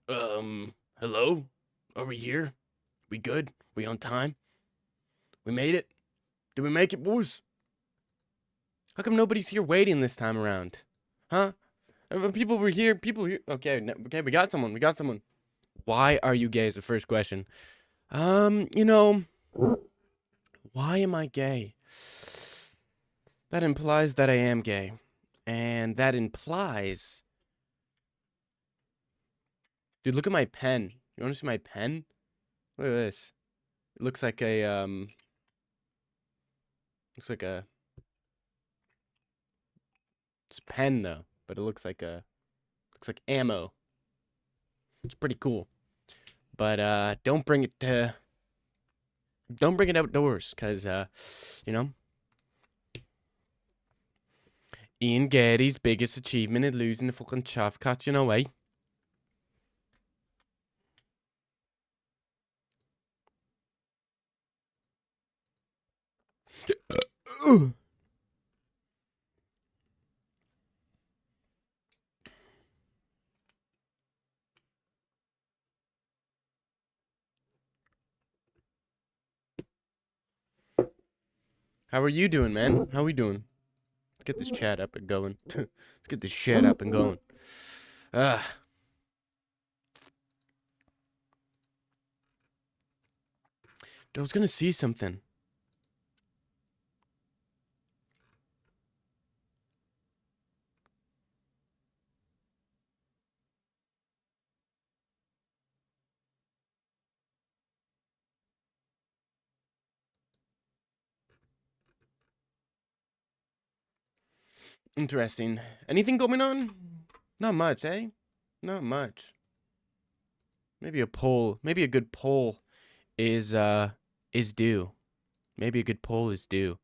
Hello? Are we here? We good? We on time? We made it? Did we make it, boys? How come nobody's here waiting this time around? Huh? People were here. Okay, okay, we got someone. We got someone. Why are you gay is the first question. You know, why am I gay? That implies that I am gay. And that implies... Dude, look at my pen. You want to see my pen? Look at this. It looks like a, Looks like a... It's a pen, though. But it looks like a... Looks like ammo. It's pretty cool. But, don't bring it outdoors, because, you know... Ian Gary's biggest achievement is losing the fucking chaff cats, you know, eh? How are you doing, man? How are we doing? Let's get this chat up and going. Let's get this shit up and going. I was gonna see something. Interesting. Anything going on? Not much, eh? Not much. Maybe a poll. Maybe a good poll is due. Maybe a good poll is due.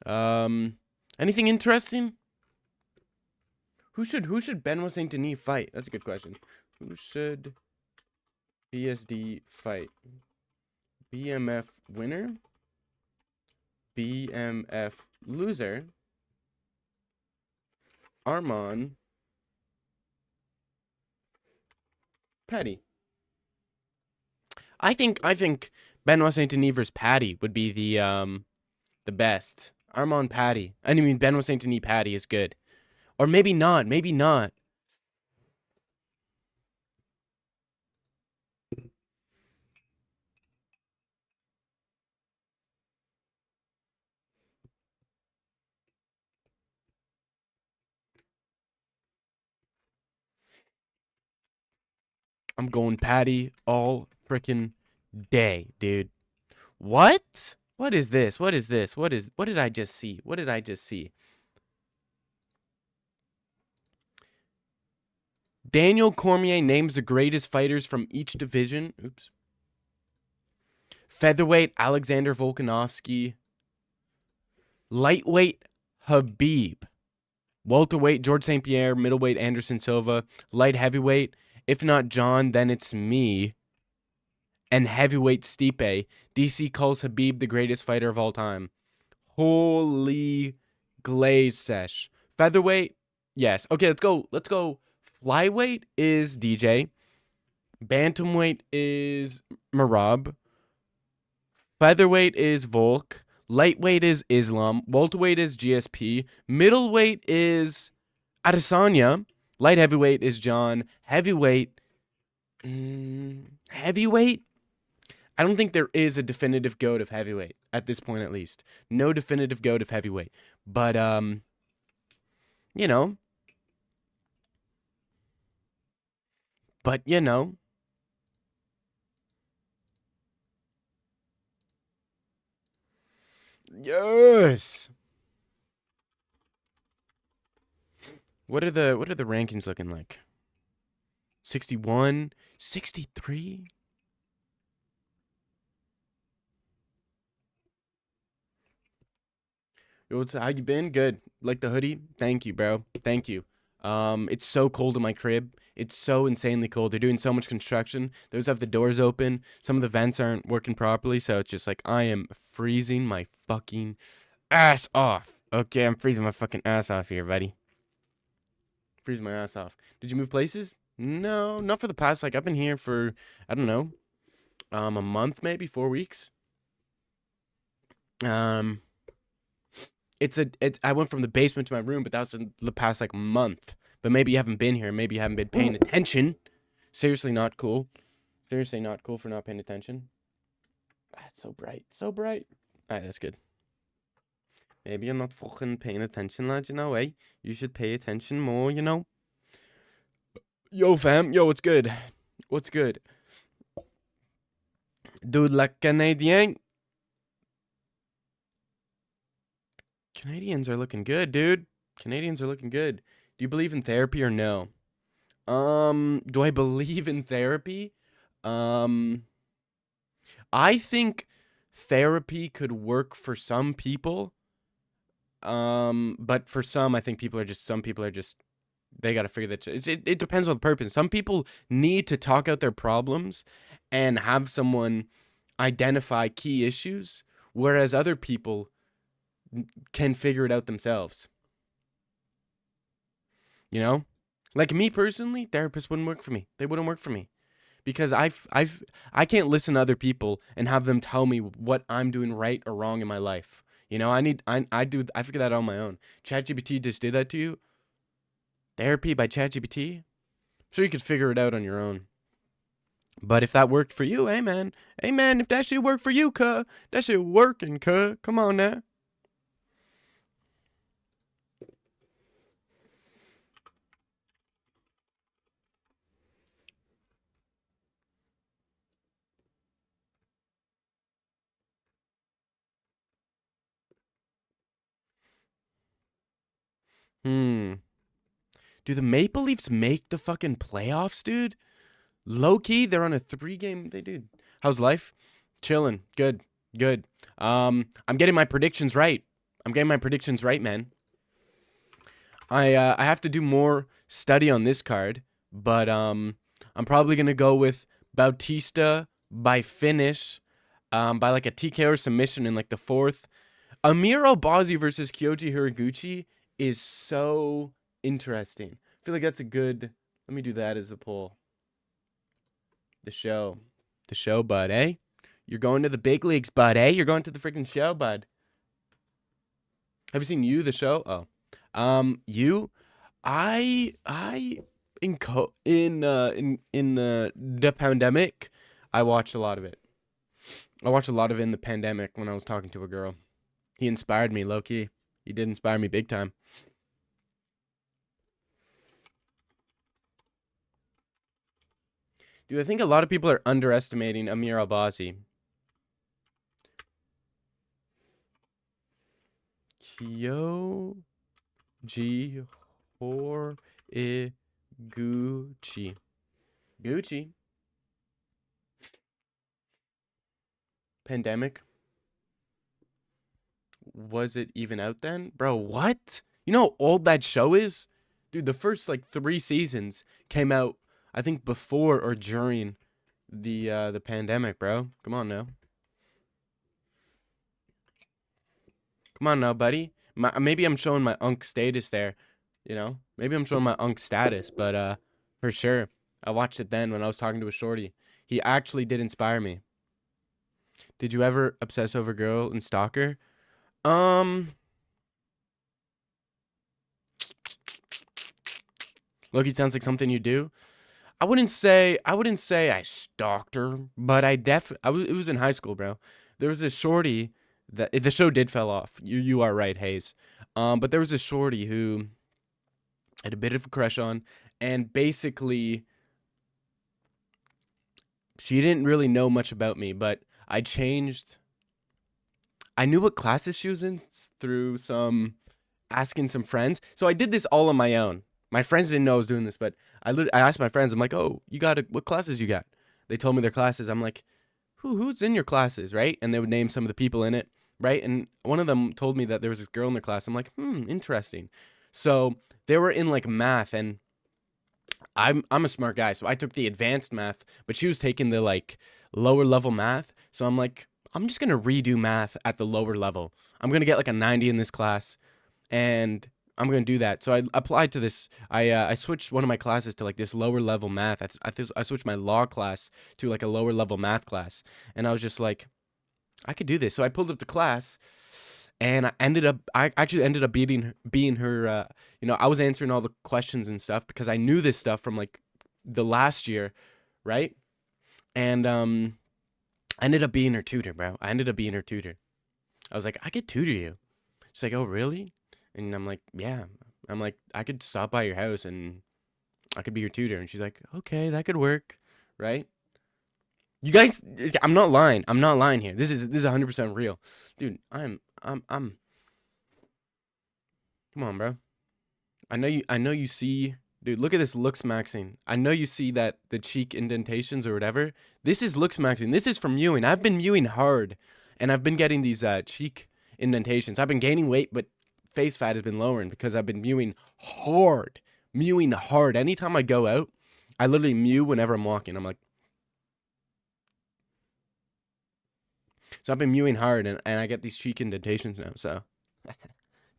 Anything interesting? Who should Benoit Saint Denis fight? That's a good question. Who should BSD fight? BMF winner? BMF loser? Armand Petty. I think Benoit Saint Denis versus Patty would be the best. Armand Patty. I mean Benoit Saint Denis Patty is good. Or maybe not. Maybe not. I'm going Patty all freaking day, dude. What? What is this? What is this? What did I just see? What did I just see? Daniel Cormier names the greatest fighters from each division. Oops. Featherweight, Alexander Volkanovski. Lightweight, Habib. Welterweight, George St. Pierre. Middleweight, Anderson Silva. Light heavyweight, if not John, then it's me. And heavyweight, Stipe. DC calls Habib the greatest fighter of all time. Holy glaze sesh. Featherweight, yes. Okay, let's go. Let's go. Flyweight is DJ. Bantamweight is Marab. Featherweight is Volk. Lightweight is Islam. Welterweight is GSP. Middleweight is Adesanya. Light heavyweight is John. Heavyweight. Heavyweight? I don't think there is a definitive GOAT of heavyweight at this point, at least. No definitive GOAT of heavyweight. But, you know. But, you know. Yes. What are the rankings looking like? 61, 63. Yo, how you been? Good. Like the hoodie? Thank you, bro. Thank you. It's so cold in my crib. It's so insanely cold. They're doing so much construction. Those have the doors open. Some of the vents aren't working properly, so it's just like I am freezing my fucking ass off. Okay, I'm freezing my fucking ass off here, buddy. Freeze my ass off. Did you move places? No, not for the past, like, I've been here for, I don't know, a month, maybe 4 weeks. Um, I went from the basement to my room, but that was in the past, like, month. But maybe you haven't been here. Maybe you haven't been paying attention. Seriously not cool. Seriously not cool for not paying attention. It's so bright. So bright. Alright, that's good. Maybe you're not fucking paying attention, lads, you know, eh? You should pay attention more, you know? Yo, fam. Yo, what's good? What's good? Dude, like Canadien. Canadians are looking good, dude. Canadians are looking good. Do you believe in therapy or no? Do I believe in therapy? I think therapy could work for some people. But for some, I think some people are just, they got to figure that it depends on the person. Some people need to talk out their problems and have someone identify key issues, whereas other people can figure it out themselves. You know? Like me personally, therapists wouldn't work for me. They wouldn't work for me. Because I can't listen to other people and have them tell me what I'm doing right or wrong in my life. You know, I figure that out on my own. ChatGPT just did that to you. Therapy by ChatGPT. I'm sure you could figure it out on your own. But if that worked for you, hey man, if that shit worked for you, cuh, that shit working, cuh. Come on now. Do the Maple Leafs make the fucking playoffs, dude? Low key, they're on a 3-game. They do. How's life? Chilling. Good. Good. I'm getting my predictions right. Man. I have to do more study on this card, but I'm probably gonna go with Bautista by finish, by like a TKO or submission in like the 4th. Amir Albazi versus Kyoji Hiraguchi is so interesting. I feel like that's a good. Let me do that as a poll. The show, bud, eh? You're going to the big leagues, bud, eh? You're going to the freaking show, bud. Have you seen the show? Oh, in the pandemic, I watched a lot of it. I watched a lot of it in the pandemic when I was talking to a girl. He inspired me, low key. He did inspire me big time. Dude, I think a lot of people are underestimating Amir Albazi. Kyoji Horiguchi. Gucci. Pandemic. Was it even out then? Bro, what? You know how old that show is? Dude, the first like 3 seasons came out, I think, before or during the pandemic, bro. Come on now. Come on now, buddy. Maybe I'm showing my unk status there, you know? Maybe I'm showing my unk status, but for sure. I watched it then when I was talking to a shorty. He actually did inspire me. Did you ever obsess over a girl and stalk her? Look, it sounds like something you do. I wouldn't say I stalked her, but it was in high school, bro. There was a shorty that the show did fell off. You are right, Hayes. But there was a shorty who I had a bit of a crush on, and basically she didn't really know much about me, but I knew what classes she was in through asking some friends. So I did this all on my own. My friends didn't know I was doing this, but I asked my friends. I'm like, "Oh, what classes you got?" They told me their classes. I'm like, "Who's in your classes, right?" And they would name some of the people in it, right? And one of them told me that there was this girl in their class. I'm like, interesting. So they were in like math, and I'm a smart guy, so I took the advanced math, but she was taking the like lower level math. So I'm like, I'm just gonna redo math at the lower level. I'm gonna get like a 90 in this class, and I'm gonna do that. So I applied to this. I switched one of my classes to like this lower level math. I switched my law class to like a lower level math class, and I was just like, I could do this. So I pulled up the class, and I actually ended up being her. I was answering all the questions and stuff because I knew this stuff from like the last year, right? And I ended up being her tutor, bro. I ended up being her tutor. I was like, I could tutor you. She's like, oh, really? And I'm like, yeah. I'm like, I could stop by your house and I could be your tutor. And she's like, okay, that could work, right? You guys, I'm not lying. I'm not lying here. This is 100% real, dude. I'm. Come on, bro. I know you see, dude. Look at this looks maxing. I know you see that the cheek indentations or whatever. This is looks maxing. This is from mewing. I've been mewing hard, and I've been getting these cheek indentations. I've been gaining weight, but face fat has been lowering because I've been mewing hard. Mewing hard. Anytime I go out, I literally mew whenever I'm walking. I'm like, so I've been mewing hard, and I get these cheek indentations now. So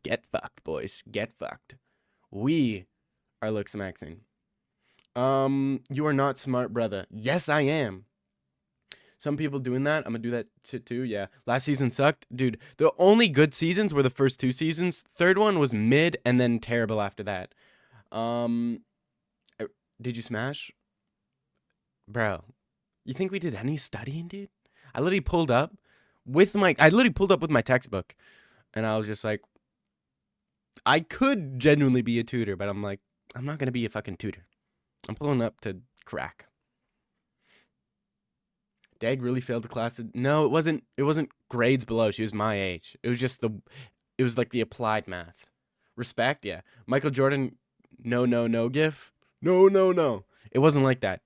get fucked, boys. Get fucked. We are looks maxing. You are not smart, brother. Yes, I am. Some people doing that. I'm gonna do that shit too. Yeah. Last season sucked. Dude, the only good seasons were the first 2 seasons. Third one was mid and then terrible after that. Did you smash? Bro, you think we did any studying, dude? I literally pulled up with my textbook, and I was just like, I could genuinely be a tutor, but I'm like, I'm not gonna be a fucking tutor. I'm pulling up to crack. Dag really failed the class. No, it wasn't. It wasn't grades below. She was my age. It was just it was like the applied math. Respect, yeah. Michael Jordan, no gif. No. It wasn't like that.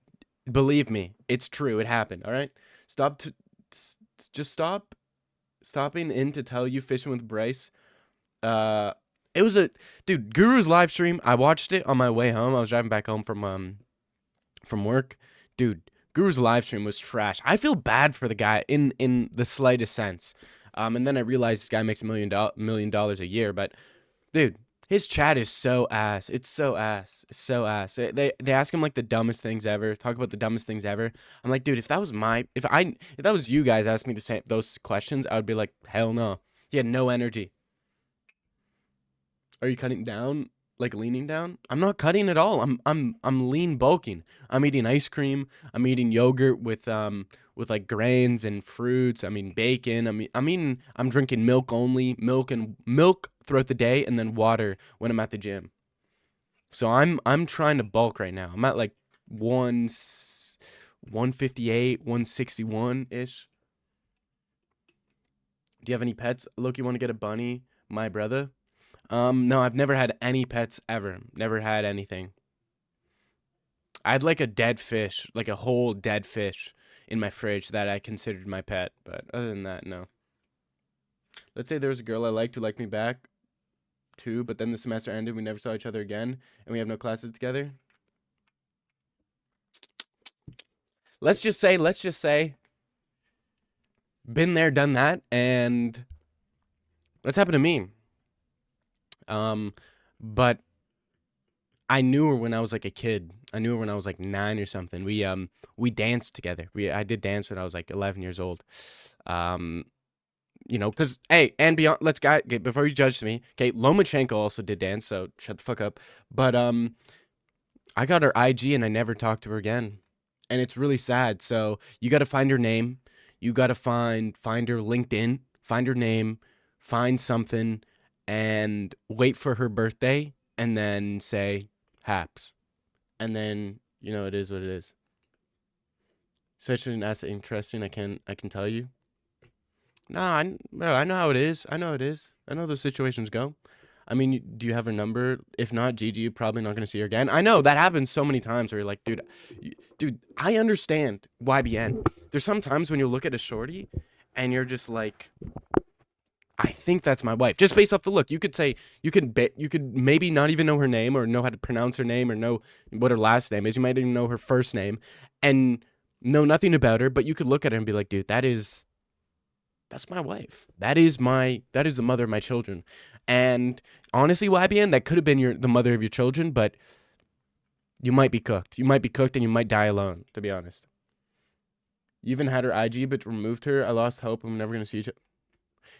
Believe me, it's true. It happened. All right. Just stopping in to tell you fishing with Bryce. It was Guru's live stream. I watched it on my way home. I was driving back home from work, dude. Guru's live stream was trash. I feel bad for the guy in the slightest sense. And then I realized this guy makes $1 million a year. But dude, his chat is so ass. It's so ass. It's so ass. They ask him like the dumbest things ever. Talk about the dumbest things ever. I'm like, dude, if that was you guys asking me those questions, I would be like, hell no. He had no energy. Are you cutting down? Like leaning down? I'm not cutting at all. I'm lean bulking. I'm eating ice cream. I'm eating yogurt with like grains and fruits. I mean bacon. I'm drinking milk only, milk throughout the day, and then water when I'm at the gym. So I'm trying to bulk right now. I'm at like 158, 161 ish. Do you have any pets? Look, you want to get a bunny, my brother? No, I've never had any pets ever. Never had anything. I had like a dead fish, like a whole dead fish in my fridge that I considered my pet. But other than that, no. Let's say there was a girl I liked who liked me back too, but then the semester ended. We never saw each other again, and we have no classes together. Let's just say, been there, done that, and that's happened to me. But I knew her when I was like a kid. I knew her when I was like 9 or something. We danced together. I did dance when I was like 11 years old. Cause hey, and beyond, before you judge me, okay, Lomachenko also did dance, so shut the fuck up. But, I got her IG and I never talked to her again. And it's really sad. So you got to find her name. You got to find her LinkedIn, find her name, find something, and wait for her birthday, and then say, haps. And then, it is what it is. Such an asset interesting, I can tell you. Nah, I know how it is. I know those situations go. I mean, do you have her number? If not, GG, you're probably not going to see her again. I know, that happens so many times where you're like, dude, I understand YBN. There's some times when you look at a shorty, and you're just like, I think that's my wife. Just based off the look. You could say, you could maybe not even know her name or know how to pronounce her name or know what her last name is. You might even know her first name and know nothing about her, but you could look at her and be like, dude, that is That's my wife. That is the mother of my children. And honestly, YBN, that could have been the mother of your children, but you might be cooked. You might be cooked and you might die alone, to be honest. You even had her IG, but removed her. I lost hope. I'm never going to see each other.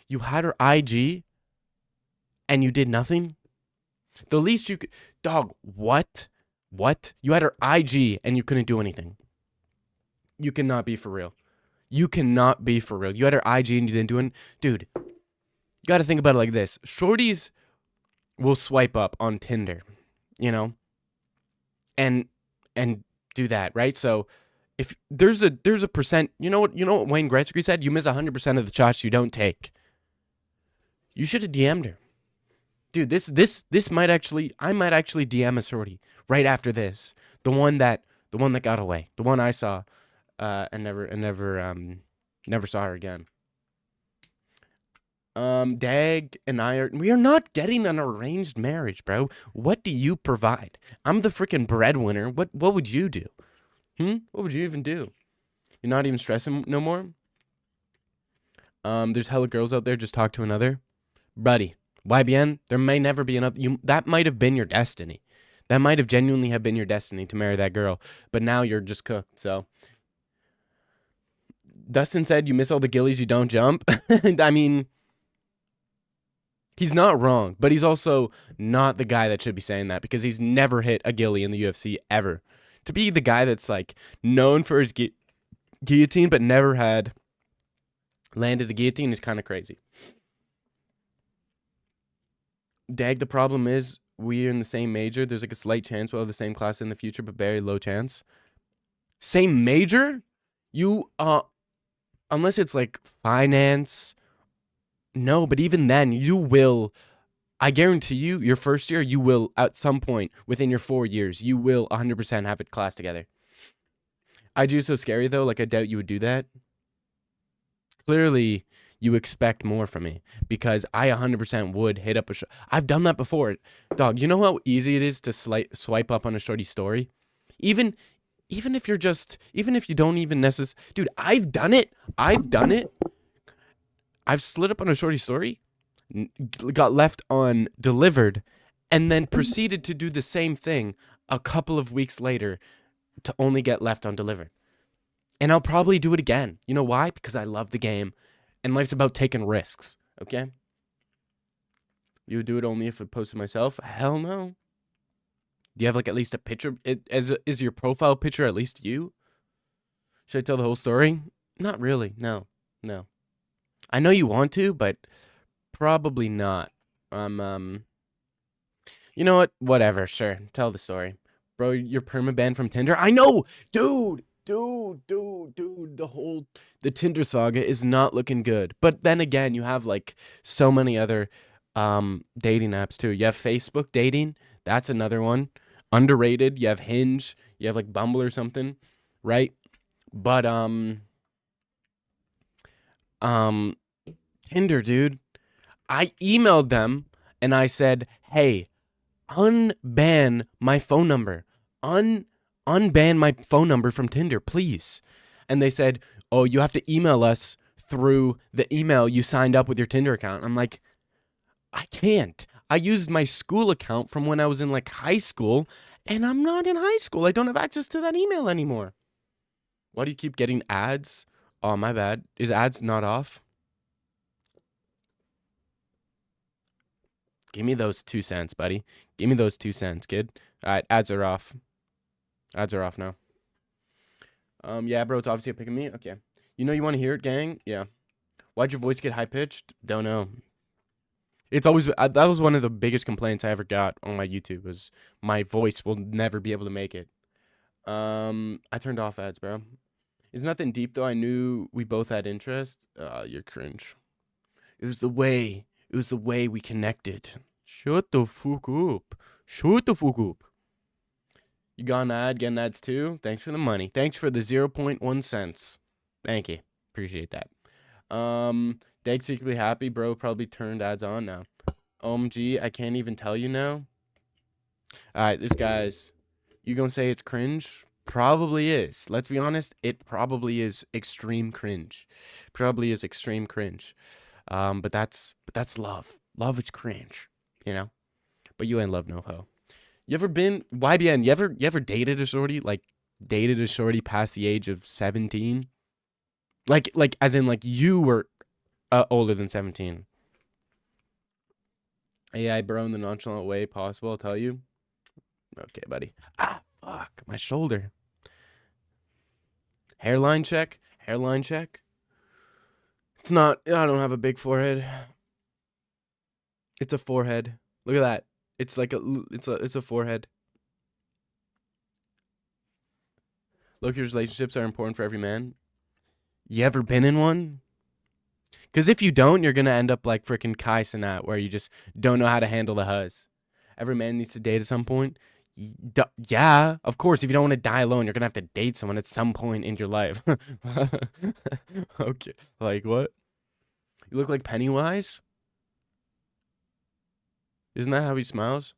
You had her IG and you did nothing? The least you could... Dog, what? What? You had her IG and you couldn't do anything. You cannot be for real. You cannot be for real. You had her IG and you didn't do it. Dude, you got to think about it like this. Shorties will swipe up on Tinder, you know? And do that, right? So if there's a percent, you know what Wayne Gretzky said? You miss 100% of the shots you don't take. You should have DM'd her. Dude, this might actually, I might actually DM a shorty right after this. The one that got away. The one I saw and never saw her again. Dag and we are not getting an arranged marriage, bro. What do you provide? I'm the freaking breadwinner. What would you do? What would you even do? You're not even stressing no more? There's hella girls out there, just talk to another. Buddy, YBN, there may never be another. That might have been your destiny. That might have genuinely have been your destiny to marry that girl. But now you're just cooked, so. Dustin said you miss all the gillies you don't jump. I mean, he's not wrong, but he's also not the guy that should be saying that because he's never hit a gilly in the UFC ever. To be the guy that's like known for his guillotine but never had landed the guillotine is kind of crazy. Dag, the problem is we're in the same major. There's like a slight chance we'll have the same class in the future, but very low chance. Same major? You, unless it's like finance. No, but even then, you will, I guarantee you, your first year, you will, at some point within your 4 years, you will 100% have a class together. IG is so scary, though. Like, I doubt you would do that. Clearly, you expect more from me because I 100% would hit up I've done that before. Dog, you know how easy it is to swipe up on a shorty story? Even if you're just, even if you don't even necessarily, dude, I've done it. I've slid up on a shorty story, got left on delivered, and then proceeded to do the same thing a couple of weeks later to only get left on delivered. And I'll probably do it again. You know why? Because I love the game. And life's about taking risks, okay? You would do it only if I posted myself? Hell no. Do you have like at least a picture? Is your profile picture at least you? Should I tell the whole story? Not really. No. I know you want to, but probably not. You know what? Whatever. Sure. Tell the story. Bro, you're permabanned from Tinder? I know! Dude! The Tinder saga is not looking good. But then again, you have like so many other dating apps too. You have Facebook dating. That's another one. Underrated. You have Hinge. You have like Bumble or something, right? But Tinder, dude. I emailed them and I said, "Hey, unban my phone number. Unban my phone number from Tinder, please." And they said, "Oh, you have to email us through the email you signed up with your Tinder account." I'm like, I can't. I used my school account from when I was in like high school, and I'm not in high school. I don't have access to that email anymore. Why do you keep getting ads? Oh, my bad. Is ads not off? Give me those 2 cents, buddy. Give me those 2 cents, kid. All right, ads are off. Ads are off now. Yeah, bro, it's obviously picking me. Okay. You know you want to hear it, gang? Yeah. Why'd your voice get high-pitched? Don't know. It's always, that was one of the biggest complaints I ever got on my YouTube, was my voice will never be able to make it. I turned off ads, bro. It's nothing deep, though. I knew we both had interest. You're cringe. It was the way we connected. Shut the fuck up. Shut the fuck up. You got an ad, getting ads too? Thanks for the money. Thanks for the 0.1 cents. Thank you. Appreciate that. Dag secretly happy, bro. Probably turned ads on now. OMG, I can't even tell you now. Alright, this guy's... You gonna say it's cringe? Probably is. Let's be honest, it probably is extreme cringe. Probably is extreme cringe. But that's love. Love is cringe, you know? But you ain't love no hoe. You ever been YBN, you ever dated a shorty? Like dated a shorty past the age of 17? Like as in like you were older than 17. AI bro in the nonchalant way possible, I'll tell you. Okay, buddy. Ah, fuck, my shoulder. Hairline check. Hairline check. It's not. I don't have a big forehead. It's a forehead. Look at that. It's like a. It's a forehead. Look, your relationships are important for every man. You ever been in one? Because if you don't, you're gonna end up like freaking Kai Cenat, where you just don't know how to handle the huzz. Every man needs to date at some point. Yeah, of course. If you don't want to die alone, you're gonna have to date someone at some point in your life. Okay, like what? You look like Pennywise. Isn't that how he smiles?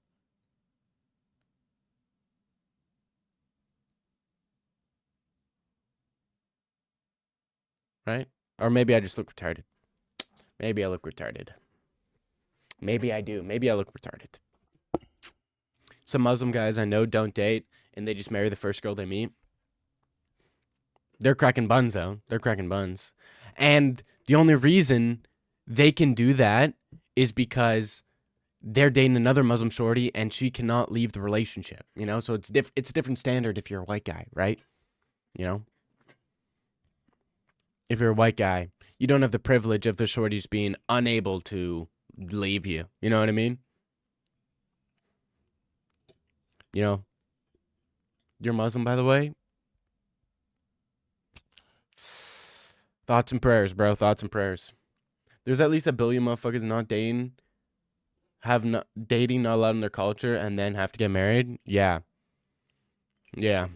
Right? Or maybe I just look retarded. Maybe I look retarded. Maybe I do. Maybe I look retarded. Some Muslim guys I know don't date, and they just marry the first girl they meet. They're cracking buns, though. They're cracking buns. And the only reason they can do that is because they're dating another Muslim shorty, and she cannot leave the relationship. You know, so it's a different standard if you're a white guy, right? You know, if you're a white guy, you don't have the privilege of the shorties being unable to leave you. You know what I mean? You know, you're Muslim, by the way. Thoughts and prayers, bro. Thoughts and prayers. There's at least a billion motherfuckers not dating, dating not allowed in their culture, and then have to get married. Yeah, yeah.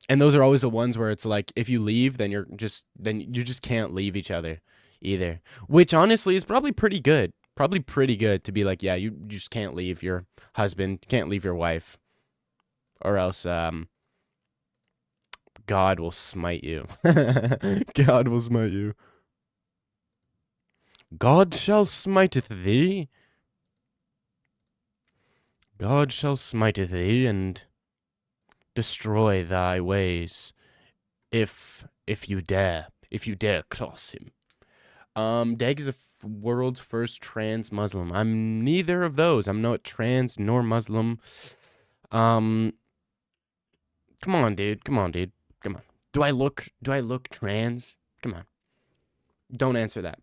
And those are always the ones where it's like, if you leave, then you just can't leave each other either. Which honestly is probably pretty good. Probably pretty good to be like, yeah, you just can't leave your husband, can't leave your wife, or else God will smite you. God will smite you. God shall smiteth thee. God shall smiteth thee and destroy thy ways if you dare cross him. Dag is a world's first trans Muslim. I'm neither of those. I'm not trans nor Muslim. Come on, dude. Come on. Do I look trans? Come on. Don't answer that.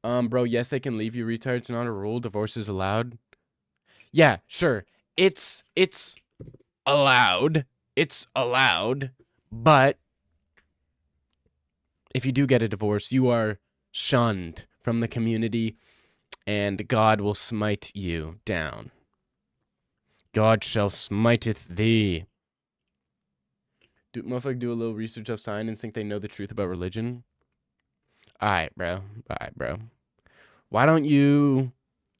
Bro, yes, they can leave you, retard. It's not a rule. Divorce is allowed. Yeah, sure. It's allowed. It's allowed. But if you do get a divorce, you are shunned from the community, and God will smite you down. God shall smiteth thee. Motherfucker do a little research of science and think they know the truth about religion. Alright, bro. Why don't you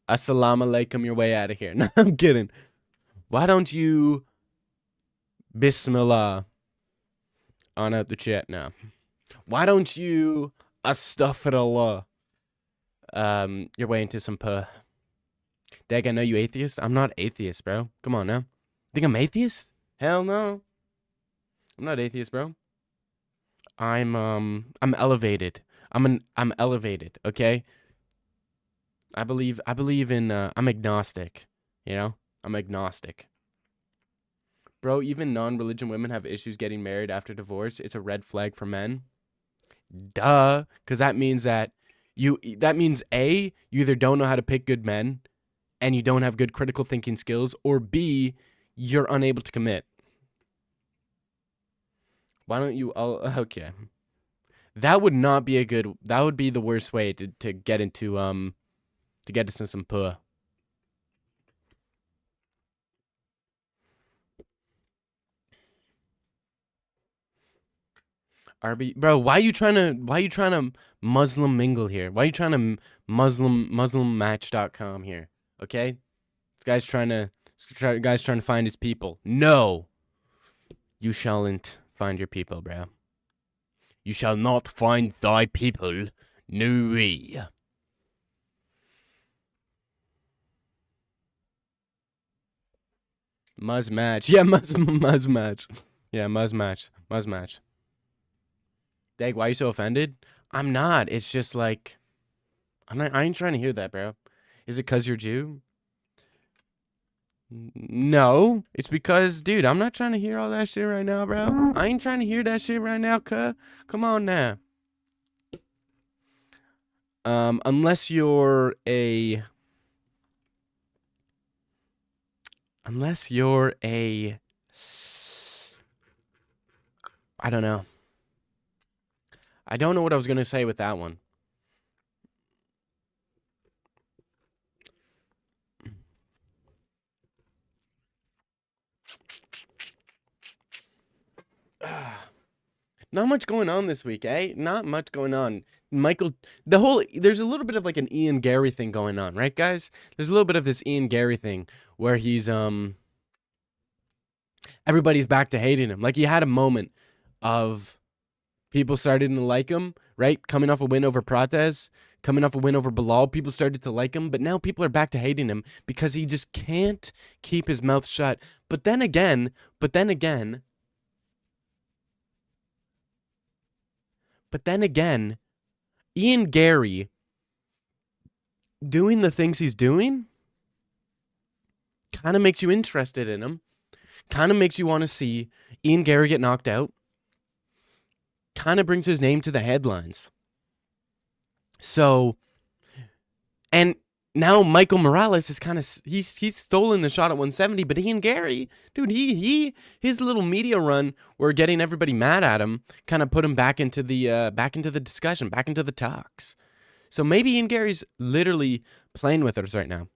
assalamu alaikum your way out of here? No, I'm kidding. Why don't you bismillah on out the chat now? Why don't you astaghfirullah your way into some puh? Dag, I know you atheist. I'm not atheist, bro. Come on now. Think I'm atheist? Hell no. I'm not atheist, bro. I'm elevated. I'm elevated, okay? I believe in I'm agnostic, you know? I'm agnostic. Bro, even non-religion women have issues getting married after divorce. It's a red flag for men. Duh, cuz that means A, you either don't know how to pick good men and you don't have good critical thinking skills, or B, you're unable to commit. Why don't you all okay. That would not be that would be the worst way to get into to get us into some puh. RB, bro, why are you trying to Muslim mingle here? Why are you trying to muslimmatch.com here? Okay? This guy's trying to find his people. No. You shalln't find your people, bro. You shall not find thy people. No way. Muzz match. Yeah, muzz match. Yeah, muzz match. Muzz match. Dag, why are you so offended? I'm not. It's just like, I ain't trying to hear that, bro. Is it because you're Jew? No. It's because, dude, I'm not trying to hear all that shit right now, bro. I ain't trying to hear that shit right now, cuh. Come on now. Unless you're a... I don't know. I don't know what I was going to say with that one. Not much going on this week, eh? Not much going on. Michael, there's a little bit of like an Ian Gary thing going on, right, guys? There's a little bit of this Ian Gary thing where he's, everybody's back to hating him. Like, he had a moment of people starting to like him, right? Coming off a win over Prates, coming off a win over Bilal, people started to like him, but now people are back to hating him because he just can't keep his mouth shut. But then again, Ian Gary doing the things he's doing kind of makes you interested in him, kind of makes you want to see Ian Gary get knocked out, kind of brings his name to the headlines. So, and now Michael Morales is kind of, he's stolen the shot at 170, but Ian Gary, dude, his little media run where getting everybody mad at him kind of put him back into the discussion, back into the talks. So maybe Ian Gary's literally playing with us right now.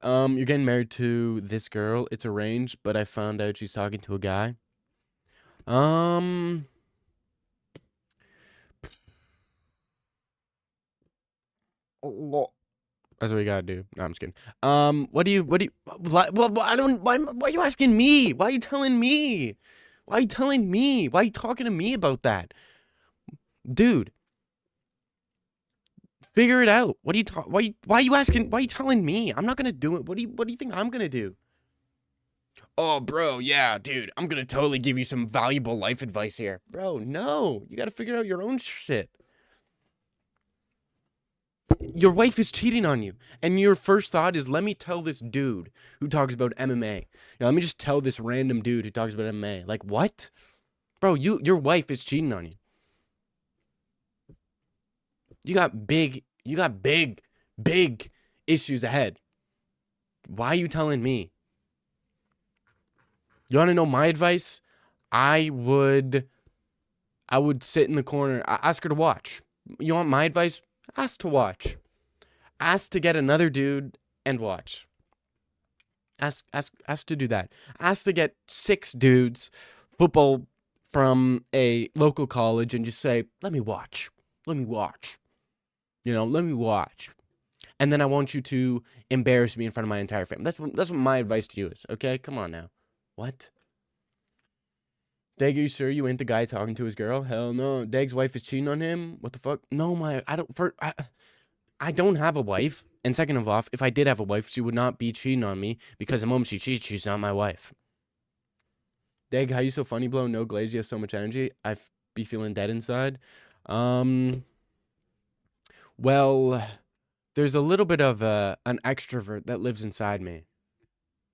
You're getting married to this girl. It's arranged, but I found out she's talking to a guy. That's what we gotta do. No, I'm just kidding. Why are you asking me? Why are you telling me? Why are you telling me? Why are you talking to me about that? Dude, figure it out. What are you why are you asking? Why are you telling me? I'm not gonna do it. What do you think I'm gonna do? Oh, bro, yeah, dude, I'm gonna totally give you some valuable life advice here. Bro, no. You gotta figure out your own shit. Your wife is cheating on you, and your first thought is, let me tell this dude who talks about MMA. Let me just tell this random dude who talks about MMA. Like, what? Bro, your wife is cheating on you. You got big issues ahead. Why are you telling me? You want to know my advice? I would sit in the corner. Ask her to watch. You want my advice? Ask to watch. Ask to get another dude and watch. Ask to do that. Ask to get 6 dudes, football from a local college, and just say, let me watch. Let me watch. Let me watch. And then I want you to embarrass me in front of my entire family. That's what my advice to you is, okay? Come on now. What? Dag, are you sure you ain't the guy talking to his girl? Hell no. Dag's wife is cheating on him? What the fuck? No, I don't have a wife. And second of all, if I did have a wife, she would not be cheating on me because the moment she cheats, she's not my wife. Dag, how you so funny, blow? No glaze, you have so much energy. I be feeling dead inside. Well, there's a little bit of an extrovert that lives inside me.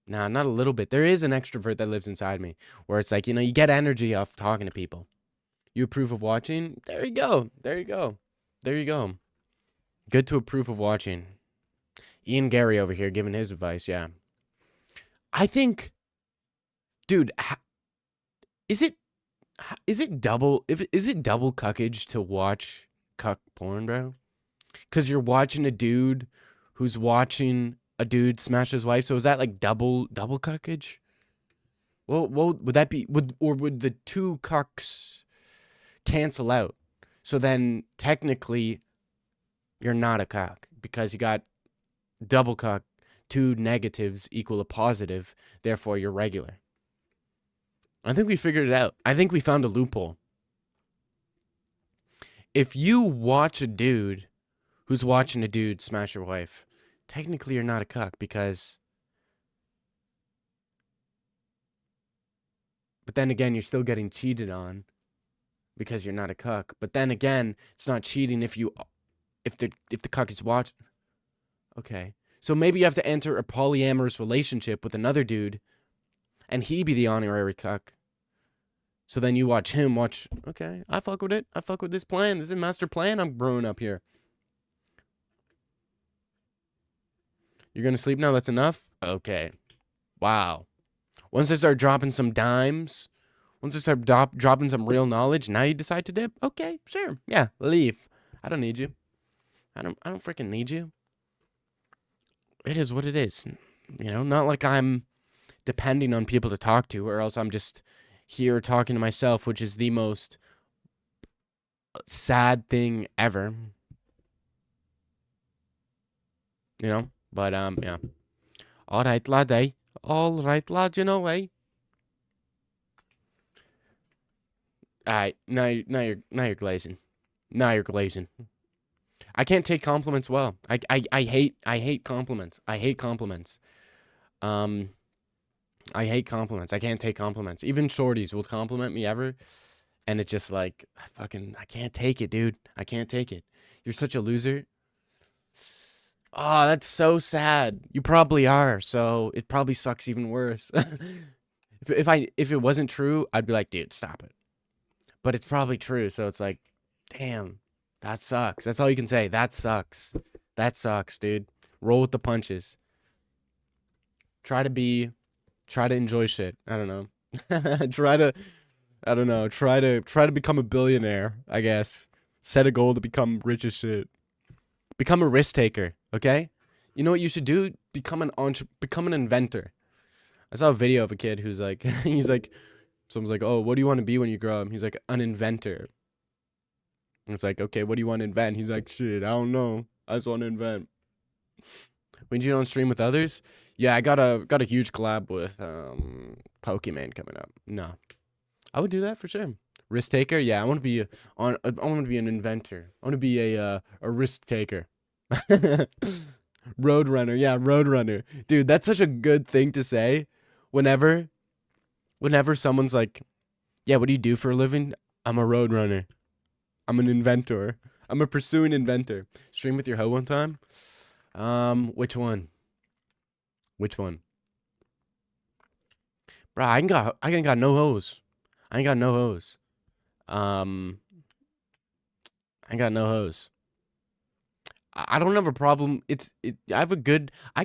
Nah, not a little bit. There is an extrovert that lives inside me where it's like, you get energy off talking to people. You approve of watching? There you go. There you go. There you go. Good to approve of watching. Ian Gary over here giving his advice, yeah. I think, dude, is it double cuckage to watch cuck porn, bro? Because you're watching a dude who's watching a dude smash his wife. So is that like double cuckage? Well, would that be? Would the two cucks cancel out? So then technically you're not a cuck because you got double cuck. Two negatives equal a positive. Therefore, you're regular. I think we figured it out. I think we found a loophole. If you watch a dude who's watching a dude smash your wife, technically you're not a cuck because... But then again, you're still getting cheated on because you're not a cuck. But then again, it's not cheating if the cuck is watching. Okay. So maybe you have to enter a polyamorous relationship with another dude and he be the honorary cuck. So then you watch him watch, okay, I fuck with it. I fuck with this plan. This is a master plan I'm brewing up here. You're going to sleep now? That's enough? Okay. Wow. Once I start dropping some dimes, once I start dropping some real knowledge, now you decide to dip? Okay, sure. Yeah, leave. I don't need you. I don't freaking need you. It is what it is. You know, not like I'm depending on people to talk to, or else I'm just here talking to myself, which is the most sad thing ever. You know? But, yeah. All right, lad, eh? All right, lad, you know, eh? All right, now you're glazing. Now you're glazing. I can't take compliments well. I hate compliments. I hate compliments. I hate compliments. I can't take compliments. Even shorties will compliment me ever, and it's just like I can't take it, dude. I can't take it. You're such a loser. Oh, that's so sad. You probably are, so it probably sucks even worse. If it wasn't true, I'd be like, dude, stop it. But it's probably true, so it's like, damn, that sucks. That's all you can say. That sucks. That sucks, dude. Roll with the punches. Try to enjoy shit. I don't know. Try to become a billionaire, I guess. Set a goal to become rich as shit. Become a risk taker, okay? You know what you should do? Become an inventor. I saw a video of a kid who's like, someone's like, oh, what do you want to be when you grow up? He's like, an inventor. And it's like, okay, what do you want to invent? He's like, shit, I don't know. I just want to invent. When you on stream with others? Yeah, I got a huge collab with Pokemon coming up. No, I would do that for sure. Risk taker? Yeah, I want to be an inventor. I want to be a risk taker. Roadrunner, yeah, Roadrunner. Dude, that's such a good thing to say. Whenever someone's like, yeah, what do you do for a living? I'm a roadrunner. I'm an inventor. I'm a pursuing inventor. Stream with your hoe one time? Which one? Which one? Bro, I ain't got no hoes. I ain't got no hoes. I ain't got no hoes. I don't have a problem. I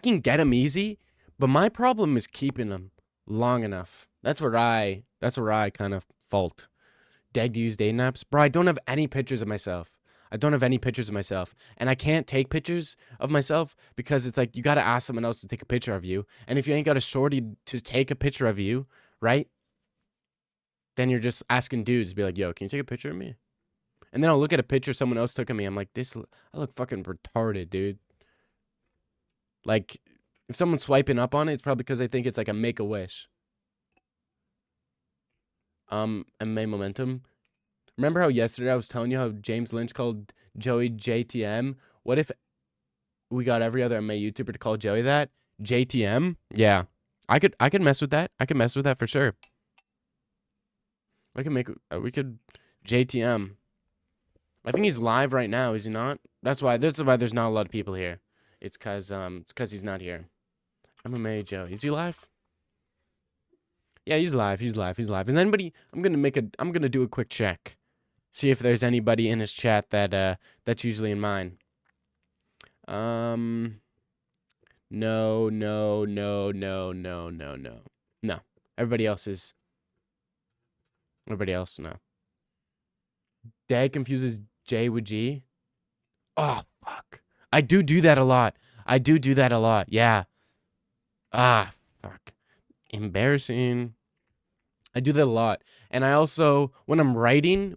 can get them easy, but my problem is keeping them long enough. That's where I kind of fault. Dead use dating apps. Bro, I don't have any pictures of myself. And I can't take pictures of myself because it's like you got to ask someone else to take a picture of you. And if you ain't got a shorty to take a picture of you, right? Then you're just asking dudes to be like, yo, can you take a picture of me? And then I'll look at a picture someone else took of me. I'm like, I look fucking retarded, dude. Like, if someone's swiping up on it, it's probably because they think it's like a make-a-wish. And May Momentum. Remember how yesterday I was telling you how James Lynch called Joey JTM? What if we got every other MA YouTuber to call Joey that? JTM? Yeah. I could mess with that. I could mess with that for sure. We could JTM. I think he's live right now, is he not? That's why there's not a lot of people here. It's cause he's not here. MMA Joey. Is he live? Yeah, he's live. Is anybody? I'm gonna do a quick check. See if there's anybody in his chat that's usually in mine. No. Everybody else, no. Dad confuses J with G. Oh, fuck. I do that a lot. I do that a lot. Yeah. Ah, fuck. Embarrassing. I do that a lot. And I also, when I'm writing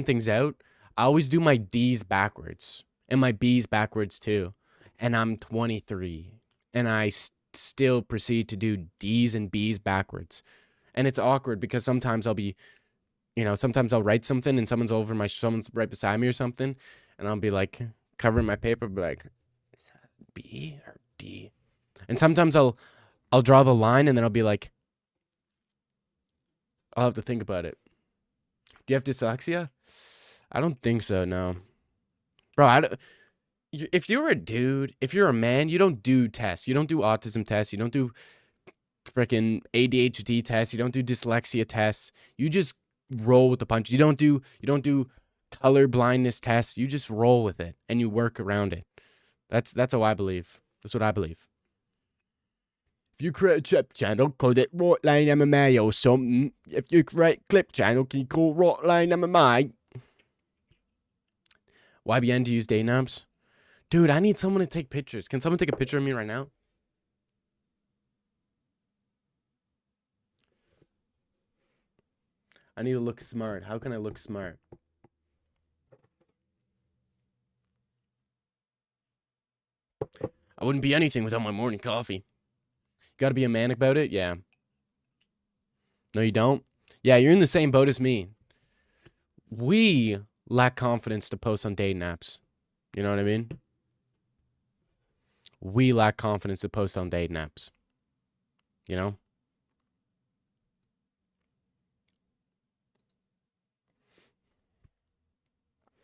things out, I always do my D's backwards and my B's backwards too. And I'm 23 and I still proceed to do D's and B's backwards. And it's awkward because sometimes I'll be, sometimes I'll write something and someone's right beside me or something. And I'll be like covering my paper, be like, is that B or D? And sometimes I'll draw the line and then I'll be like, I'll have to think about it. Do you have dyslexia? I don't think so, no. Bro, if you're a dude, if you're a man, you don't do tests. You don't do autism tests. You don't do freaking ADHD tests. You don't do dyslexia tests. You just roll with the punch. You don't do color blindness tests. You just roll with it and you work around it. That's how I believe. That's what I believe. If you create a clip channel, call it Rockline MMA or something. If you create a clip channel, can you call Rockline MMA? YBN to use day naps? Dude, I need someone to take pictures. Can someone take a picture of me right now? I need to look smart. How can I look smart? I wouldn't be anything without my morning coffee. You gotta be a man about it? Yeah. No, you don't? Yeah, you're in the same boat as me. We lack confidence to post on dating apps. You know what I mean? We lack confidence to post on dating apps. You know?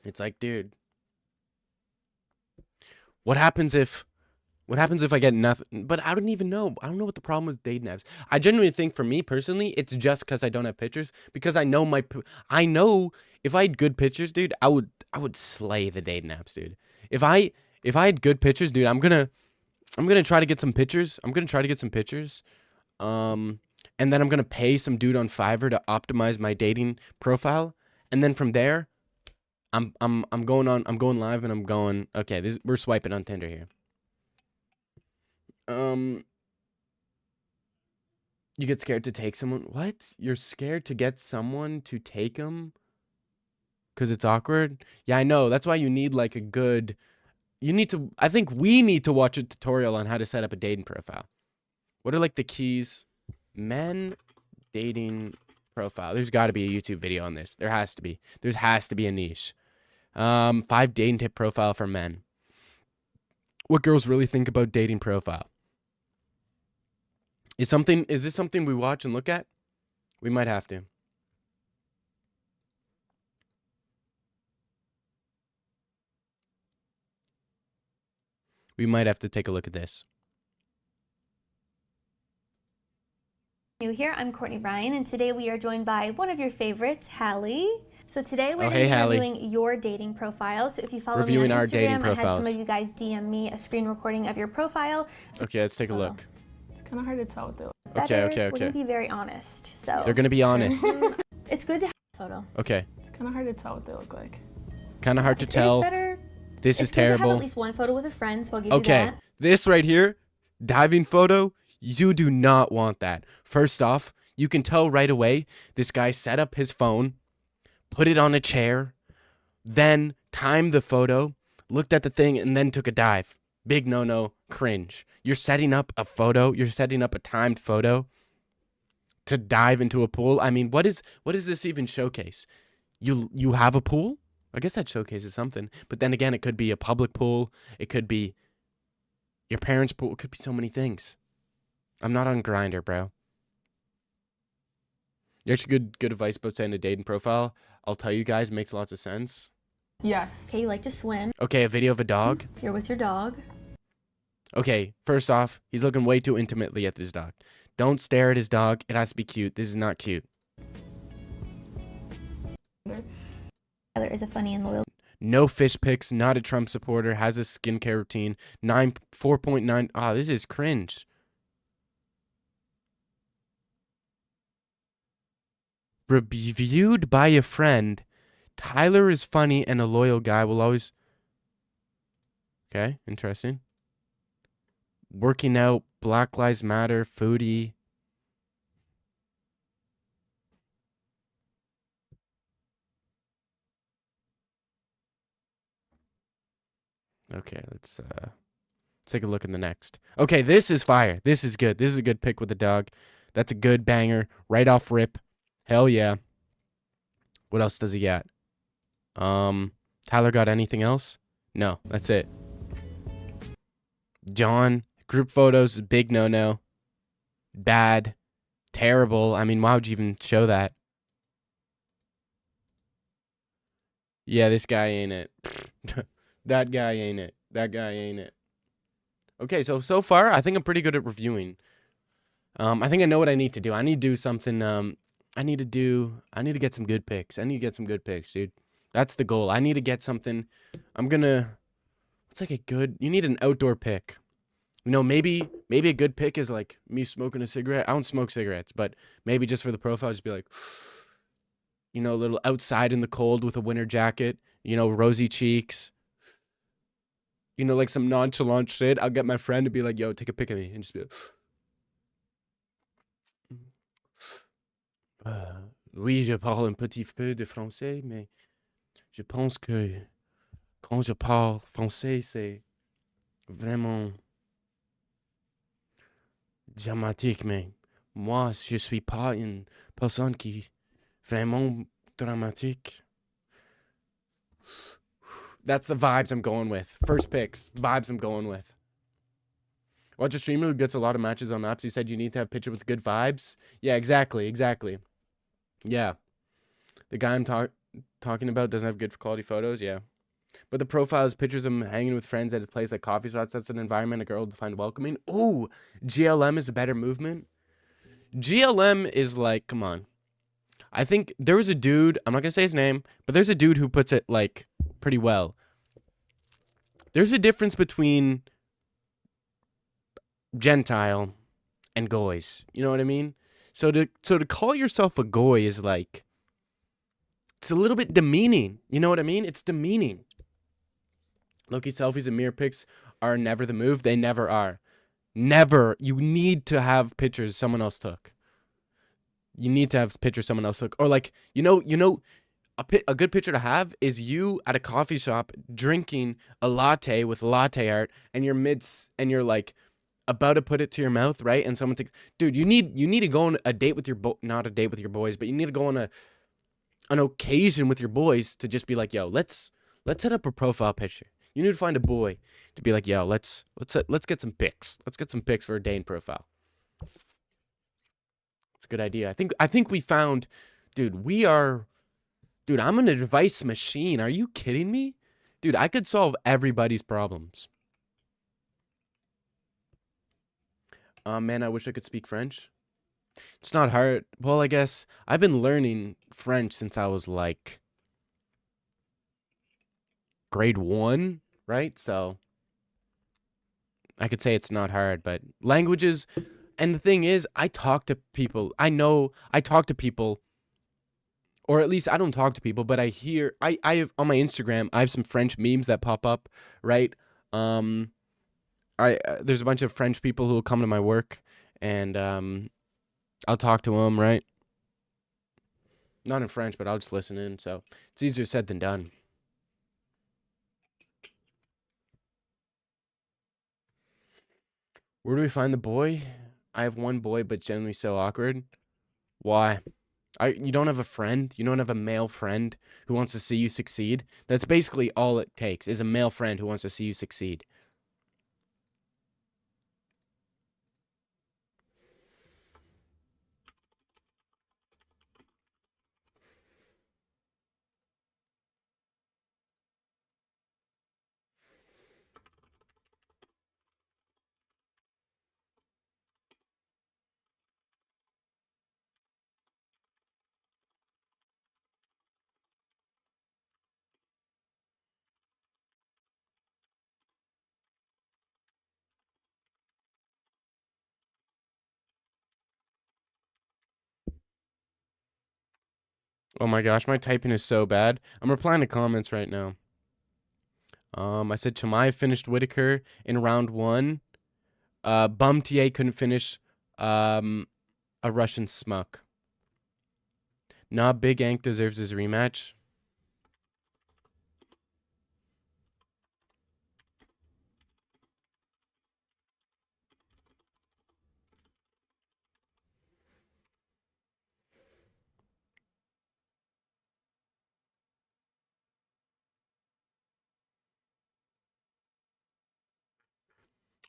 It's like, dude, what happens if I get nothing? But I don't even know. I don't know what the problem with dating apps. I genuinely think for me personally, it's just because I don't have pictures. Because I know if I had good pictures, dude, I would slay the dating apps, dude. If I had good pictures, dude, I'm gonna try to get some pictures. And then I'm gonna pay some dude on Fiverr to optimize my dating profile. And then from there, I'm going live and I'm going, okay, we're swiping on Tinder here. You get scared to take someone. What? You're scared to get someone to take them? Because it's awkward? Yeah, I know. That's why you need like I think we need to watch a tutorial on how to set up a dating profile. What are like the keys? Men dating profile. There's got to be a YouTube video on this. There has to be. There has to be a niche. 5 dating tip profile for men. What girls really think about dating profile. Is this something we watch and look at? We might have to. We might have to take a look at this. New here, I'm Courtney Bryan, and today we are joined by one of your favorites, Hallie. So today we're going to be reviewing your dating profile. So if you follow me on Instagram, I had some of you guys DM me a screen recording of your profile. Okay, let's take a look. It's kind of hard to tell what they look like. Okay. We're going to be very honest. So they're going to be honest. It's good to have a photo. Okay. It's kind of hard to tell what they look like. Kind of hard to tell. This is terrible. It's good to have at least one photo with a friend, so I'll give you that. Okay, this right here, diving photo, you do not want that. First off, you can tell right away this guy set up his phone, put it on a chair, then timed the photo, looked at the thing, and then took a dive. Big no-no, cringe. You're setting up a timed photo to dive into a pool. I mean, what does this even showcase? You have a pool? I guess that showcases something. But then again, it could be a public pool. It could be your parents' pool. It could be so many things. I'm not on Grindr, bro. You actually good advice about setting a dating profile. I'll tell you guys, makes lots of sense. Yes. Okay, you like to swim. Okay, a video of a dog. You're with your dog. Okay, first off, he's looking way too intimately at this dog. Don't stare at his dog. It has to be cute. This is not cute. Tyler is a funny and loyal. No fish pics, not a Trump supporter, has a skincare routine, 4.9. Ah, this is cringe. Reviewed by a friend. Tyler is funny and a loyal guy, will always... Okay, interesting. Working out, Black Lives Matter, foodie. Okay, let's take a look in the next. Okay, this is fire. This is good. This is a good pick with the dog. That's a good banger. Right off rip. Hell yeah. What else does he got? Tyler got anything else? No, that's it. John, group photos, big no-no. Bad. Terrible. I mean, why would you even show that? Yeah, this guy ain't it. That guy ain't it. That guy ain't it. Okay, so far, I think I'm pretty good at reviewing. I think I know what I need to do. I need to do something, I need to get some good picks. I need to get some good picks, dude. That's the goal. I need to get something. What's like a good, you need an outdoor pick. You know, maybe a good pick is like me smoking a cigarette. I don't smoke cigarettes, but maybe just for the profile, just be like, you know, a little outside in the cold with a winter jacket, you know, rosy cheeks. You know, like some nonchalant shit. I'll get my friend to be like, yo, take a pic of me. And just be like, oui, je parle un petit peu de français, mais je pense que quand je parle français, c'est vraiment dramatique, mais moi, je suis pas une personne qui vraiment dramatique. That's the vibes I'm going with. First picks, vibes I'm going with. Watch a streamer who gets a lot of matches on apps. He said you need to have a picture with good vibes. Yeah, exactly. Yeah. The guy I'm talking about doesn't have good quality photos. Yeah. But the profile is pictures of him hanging with friends at a place like coffee shops. That's an environment a girl would find welcoming. Ooh, GLM is a better movement. GLM is like, come on. I think there was a dude, I'm not going to say his name, but there's a dude who puts it like pretty well. There's a difference between Gentile and goys. You know what I mean? So to call yourself a goy is like, it's a little bit demeaning. You know what I mean? It's demeaning. Loki selfies and mirror pics are never the move. They never are. Never. You need to have pictures someone else took. You need to have pictures someone else took. Or like, you know, a good picture to have is you at a coffee shop drinking a latte with latte art, and you're like about to put it to your mouth, right? And someone takes, dude, you need to go on a date with your not a date with your boys, but you need to go on an occasion with your boys to just be like, yo, let's set up a profile picture. You need to find a boy to be like, yo, let's get some pics. Let's get some pics for a Dane profile. It's a good idea. I think we found, dude, I'm an advice machine. Are you kidding me? Dude, I could solve everybody's problems. Man, I wish I could speak French. It's not hard. Well, I guess I've been learning French since I was like grade 1, right? So I could say it's not hard, but languages, and the thing is, I talk to people. I talk to people, or at least I don't talk to people, but I have on my Instagram, I have some French memes that pop up, right? There's a bunch of French people who will come to my work, and I'll talk to them, right? Not in French, but I'll just listen in. So it's easier said than done. Where do we find the boy? I have one boy, but generally so awkward. Why? You don't have a friend? You don't have a male friend who wants to see you succeed? That's basically all it takes, is a male friend who wants to see you succeed. Oh my gosh, my typing is so bad. I'm replying to comments right now. I said Chimaev finished Whitaker in round 1. Bum TA couldn't finish a Russian smuck. Nah, Big Ank deserves his rematch.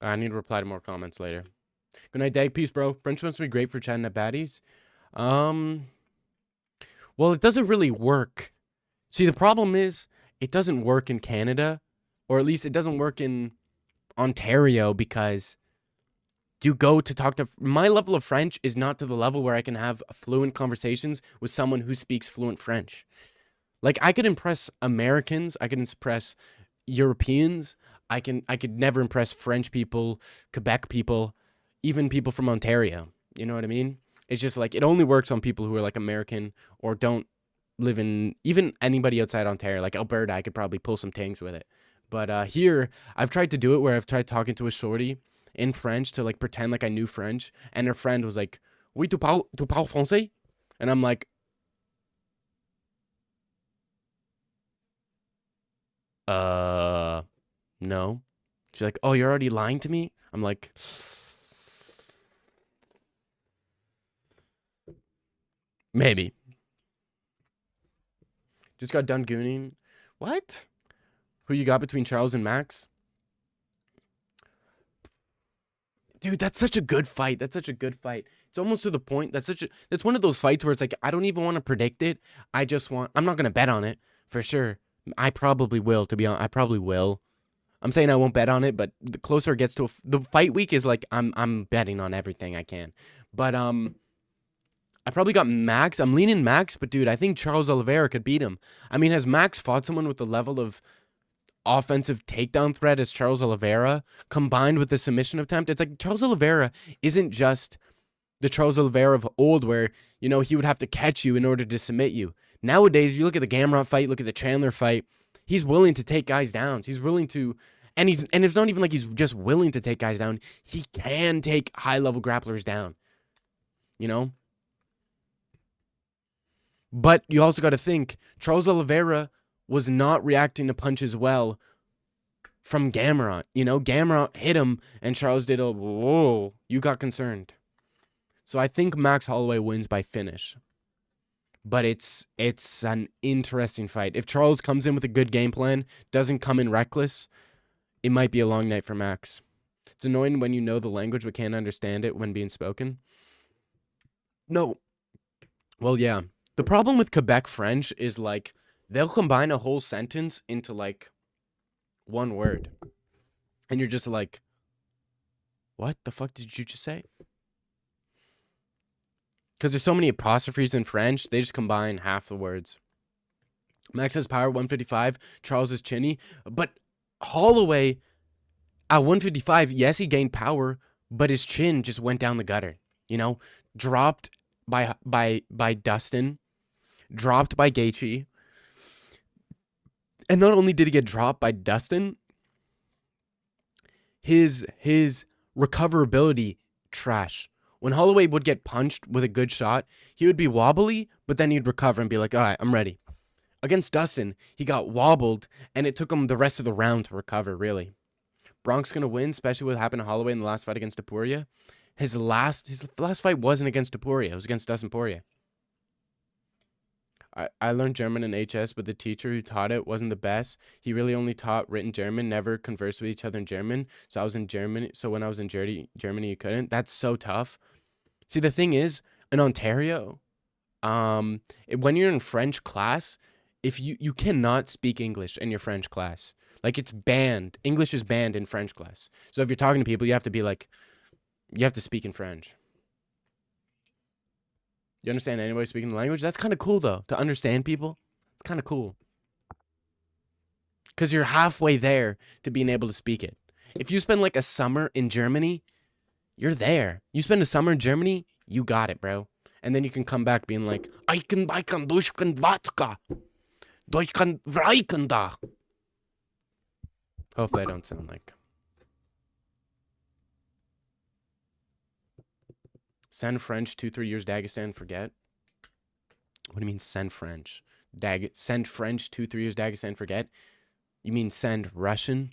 I need to reply to more comments later. Good night, Dag. Peace, bro. French must be great for chatting at baddies. Well, it doesn't really work. See, the problem is it doesn't work in Canada, or at least it doesn't work in Ontario, because you go to talk to... My level of French is not to the level where I can have fluent conversations with someone who speaks fluent French. Like, I could impress Americans, I could impress Europeans, I could never impress French people, Quebec people, even people from Ontario. You know what I mean? It's just like, it only works on people who are like American or don't live in, even anybody outside Ontario, like Alberta. I could probably pull some tangs with it. But here, I've tried to do it where I've tried talking to a shorty in French to like pretend like I knew French, and her friend was like, "Oui, tu parles français?" And I'm like, no. She's like, "Oh, you're already lying to me?" I'm like, maybe. Just got done gooning. What? Who you got between Charles and Max? Dude, that's such a good fight. That's such a good fight. It's almost to the point. That's one of those fights where it's like, I don't even want to predict it. I'm not going to bet on it for sure. I probably will, to be honest. I probably will. I'm saying I won't bet on it, but the closer it gets to the fight week is like, I'm betting on everything I can. But, I probably got Max. I'm leaning Max, but dude, I think Charles Oliveira could beat him. I mean, has Max fought someone with the level of offensive takedown threat as Charles Oliveira combined with the submission attempt? It's like Charles Oliveira isn't just the Charles Oliveira of old where, you know, he would have to catch you in order to submit you. Nowadays, you look at the Gamrot fight, look at the Chandler fight, he's willing to take guys down. He's willing to, and it's not even like he's just willing to take guys down. He can take high-level grapplers down, you know? But you also got to think, Charles Oliveira was not reacting to punches well from Gamrot. You know, Gamrot hit him, and Charles did a, whoa, you got concerned. So I think Max Holloway wins by finish. But it's an interesting fight. If Charles comes in with a good game plan, doesn't come in reckless, it might be a long night for Max. It's annoying when you know the language but can't understand it when being spoken. No. Well, yeah. The problem with Quebec French is, like, they'll combine a whole sentence into, like, one word. And you're just like, what the fuck did you just say? Because there's so many apostrophes in French, they just combine half the words. Max has power, 155. Charles is chinny. But Holloway, at 155, yes, he gained power, but his chin just went down the gutter. You know? Dropped by Dustin. Dropped by Gaethje. And not only did he get dropped by Dustin, his recoverability, trash. When Holloway would get punched with a good shot, he would be wobbly, but then he'd recover and be like, all right, I'm ready. Against Dustin, he got wobbled, and it took him the rest of the round to recover, really. Bronk's going to win, especially what happened to Holloway in the last fight against Topuria. His last fight wasn't against Topuria. It was against Dustin Poirier. I learned German in HS, but the teacher who taught it wasn't the best. He really only taught written German, never conversed with each other in German. So I was in Germany. So when I was in Germany, you couldn't. That's so tough. See, the thing is, in Ontario, when you're in French class, if you cannot speak English in your French class. Like, it's banned. English is banned in French class. So if you're talking to people, you have to be like, you have to speak in French. You understand anybody speaking the language? That's kind of cool, though, to understand people. It's kind of cool. Because you're halfway there to being able to speak it. If you spend, like, a summer in Germany, you're there. You spend a summer in Germany, you got it, bro. And then you can come back being like, I can vodka. Deutschen Reichen da. Hopefully I don't sound like. Send French 2-3 years Dagestan, forget. What do you mean send French? Send French 2-3 years Dagestan, forget? You mean send Russian?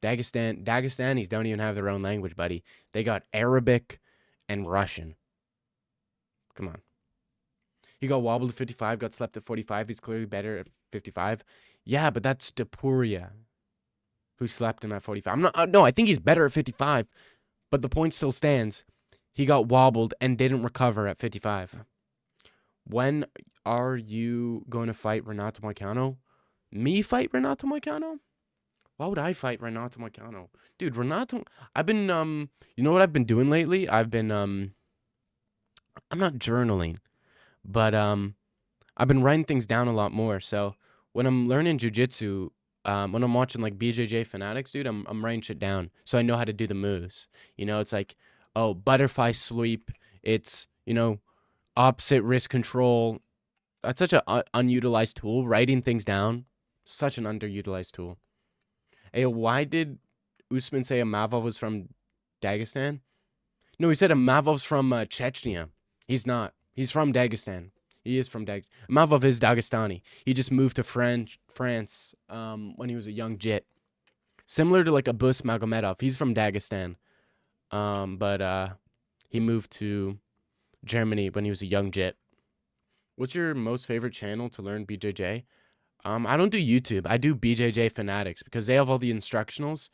Dagestanis don't even have their own language, buddy. They got Arabic and Russian. Come on. He got wobbled at 55, got slept at 45. He's clearly better at 55. Yeah, but that's Depuria, who slept him at 45. No, I think he's better at 55, but the point still stands. He got wobbled and didn't recover at 55. When are you going to fight Renato Moicano? Me fight Renato Moicano? Why would I fight Renato Moicano? Dude, Renato, I've been, you know what I've been doing lately? I've been, I'm not journaling, but, I've been writing things down a lot more. So when I'm learning jujitsu, when I'm watching like BJJ Fanatics, dude, I'm writing shit down so I know how to do the moves. You know, it's like, oh, butterfly sweep. It's, you know, opposite wrist control. That's such an unutilized tool. Writing things down, such an underutilized tool. Hey, why did Usman say Amavov was from Dagestan? No, he said Amavov's from Chechnya. He's not. He's from Dagestan. He is from Dagestan. Amavov is Dagestani. He just moved to France when he was a young jit. Similar to like Abus Magomedov. He's from Dagestan. But he moved to Germany when he was a young jit. What's your most favorite channel to learn BJJ? I don't do YouTube. I do BJJ Fanatics because they have all the instructionals.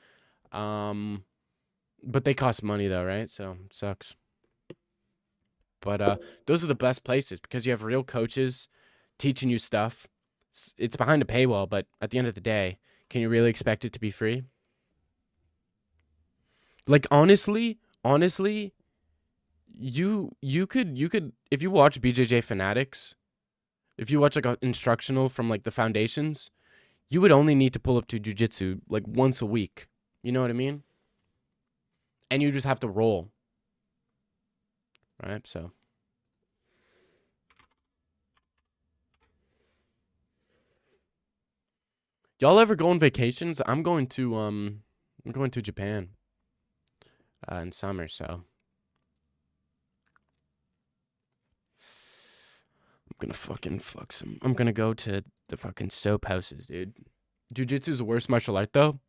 But they cost money though, right? So it sucks. But those are the best places because you have real coaches teaching you stuff. It's behind a paywall, but at the end of the day, can you really expect it to be free? Like honestly, you could if you watch BJJ Fanatics, if you watch like an instructional from like the foundations, you would only need to pull up to jiu-jitsu like once a week. You know what I mean? And you just have to roll. Right? So y'all ever go on vacations? I'm going to Japan in summer, so I'm gonna go to the fucking soap houses, dude. Jiu-jitsu is the worst martial art, though.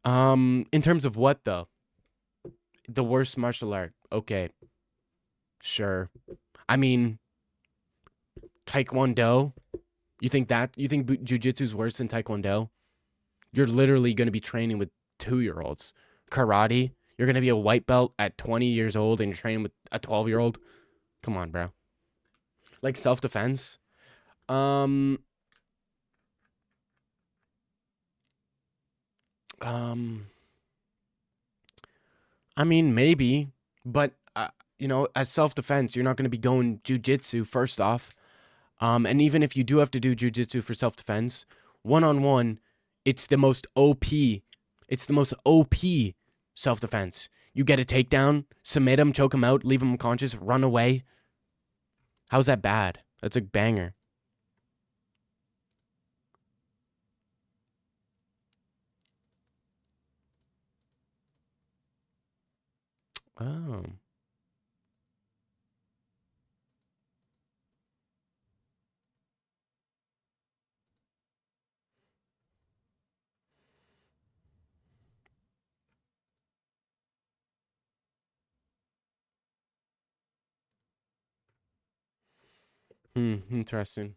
In terms of what, though? The worst martial art. Okay. Sure. I mean, Taekwondo. You think jiu-jitsu is worse than Taekwondo? You're literally gonna be training with 2-year-olds. Karate. You're gonna be a white belt at 20 years old and you're training with a 12-year-old. Come on, bro. Like self-defense. I mean, maybe, but you know, as self-defense, you're not going to be going jiu-jitsu first off. And even if you do have to do jiu-jitsu for self-defense, one-on-one, it's the most OP. It's the most OP self-defense. You get a takedown, submit him, choke him out, leave him unconscious, run away. How's that bad? That's a banger. Oh. Interesting.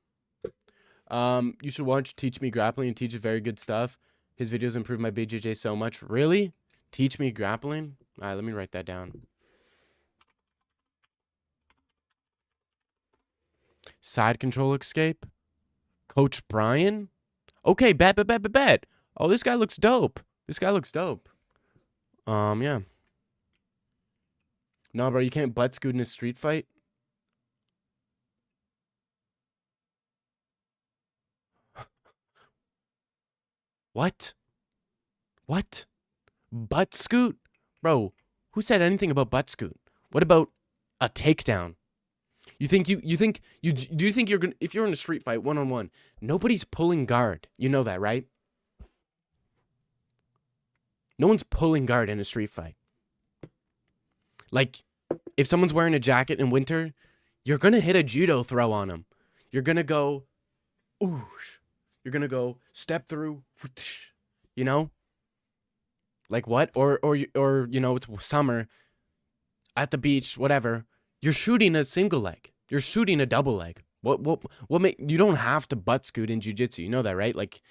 You should watch Teach Me Grappling. He teaches very good stuff. His videos improve my BJJ so much. Really? Teach Me Grappling? All right, let me write that down. Side control escape? Coach Brian? Okay, bet. Oh, this guy looks dope. Yeah. No, bro, you can't butt scoot in a street fight. What? Butt scoot? Bro, who said anything about butt scoot? What about a takedown? Do you think you're gonna, if you're in a street fight one-on-one, nobody's pulling guard. You know that, right? No one's pulling guard in a street fight. Like, if someone's wearing a jacket in winter, you're going to hit a judo throw on them. You're going to go, oosh. You're going to go step through, you know? Like what? Or you know, it's summer at the beach, whatever. You're shooting a single leg. You're shooting a double leg. What you don't have to butt scoot in jiu-jitsu. You know that, right? Like,